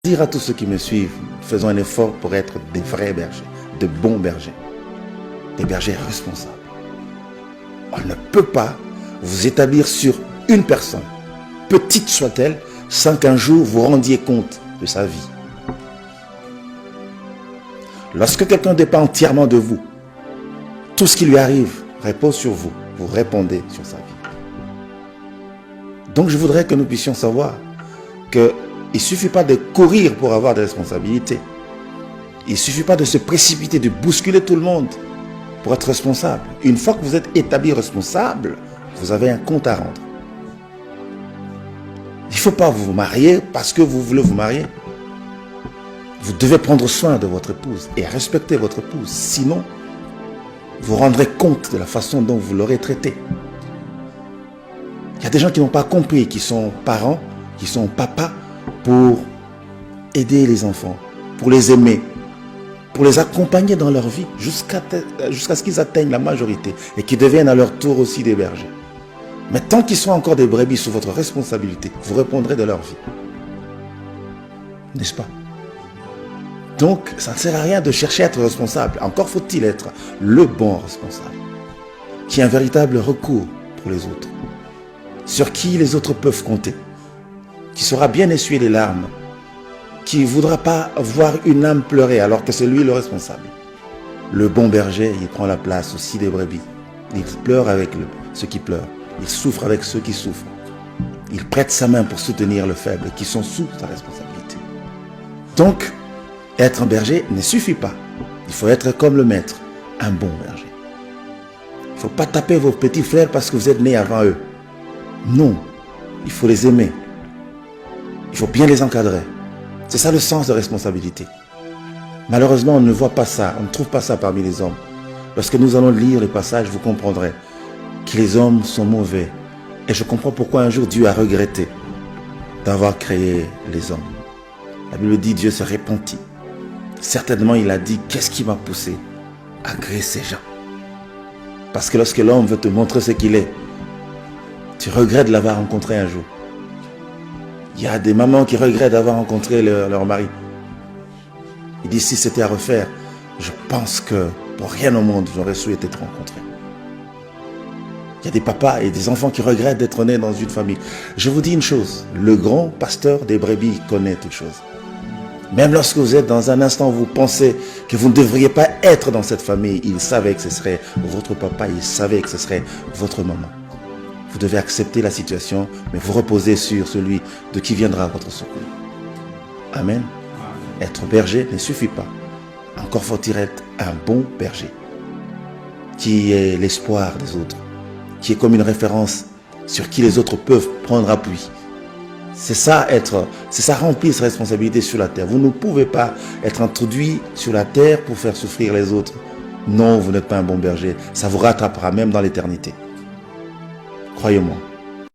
Dire à tous ceux qui me suivent, faisons un effort pour être des vrais bergers, de bons bergers, des bergers responsables. On ne peut pas vous établir sur une personne, petite soit-elle, sans qu'un jour vous rendiez compte de sa vie. Lorsque quelqu'un dépend entièrement de vous, tout ce qui lui arrive repose sur vous, vous répondez sur sa vie. Donc je voudrais que nous puissions savoir qu'il ne suffit pas de courir pour avoir des responsabilités. Il ne suffit pas de se précipiter, de bousculer tout le monde pour être responsable. Une fois que vous êtes établi responsable, vous avez un compte à rendre. Il ne faut pas vous marier parce que vous voulez vous marier. Vous devez prendre soin de votre épouse et respecter votre épouse. Sinon, vous rendrez compte de la façon dont vous l'aurez traitée. Il y a des gens qui n'ont pas compris, qui sont parents, qui sont papas, pour aider les enfants, pour les aimer, pour les accompagner dans leur vie jusqu'à ce qu'ils atteignent la majorité et qu'ils deviennent à leur tour aussi des bergers. Mais tant qu'ils sont encore des brebis sous votre responsabilité, vous répondrez de leur vie. N'est-ce pas? Donc, ça ne sert à rien de chercher à être responsable. Encore faut-il être le bon responsable, qui a un véritable recours pour les autres, sur qui les autres peuvent compter, qui saura bien essuyer les larmes, qui ne voudra pas voir une âme pleurer alors que c'est lui le responsable. Le bon berger, il prend la place aussi des brebis. Il pleure avec ceux qui pleurent. Il souffre avec ceux qui souffrent. Il prête sa main pour soutenir le faible qui sont sous sa responsabilité. Donc, être un berger ne suffit pas. Il faut être comme le maître, un bon berger. Il ne faut pas taper vos petits frères parce que vous êtes nés avant eux. Non, il faut les aimer. Il faut bien les encadrer. C'est ça le sens de responsabilité. Malheureusement, on ne voit pas ça, on ne trouve pas ça parmi les hommes. Lorsque nous allons lire les passages, vous comprendrez que les hommes sont mauvais. Et je comprends pourquoi un jour Dieu a regretté d'avoir créé les hommes. La Bible dit Dieu se repentit. Certainement, il a dit, qu'est-ce qui m'a poussé à créer ces gens? Parce que lorsque l'homme veut te montrer ce qu'il est, tu regrettes de l'avoir rencontré un jour. Il y a des mamans qui regrettent d'avoir rencontré leur mari. Ils disent, si c'était à refaire, je pense que pour rien au monde, j'aurais souhaité te rencontrer. Il y a des papas et des enfants qui regrettent d'être nés dans une famille. Je vous dis une chose, le grand pasteur des brebis connaît toutes choses. Même lorsque vous êtes dans un instant où vous pensez que vous ne devriez pas être dans cette famille, il savait que ce serait votre papa, il savait que ce serait votre maman. Vous devez accepter la situation, mais vous reposez sur celui de qui viendra votre secours. Amen. Être berger ne suffit pas. Encore faut-il être un bon berger, qui est l'espoir des autres, qui est comme une référence sur qui les autres peuvent prendre appui. C'est ça remplir sa responsabilité sur la terre. Vous ne pouvez pas être introduit sur la terre pour faire souffrir les autres. Non, vous n'êtes pas un bon berger. Ça vous rattrapera même dans l'éternité. Croyez-moi.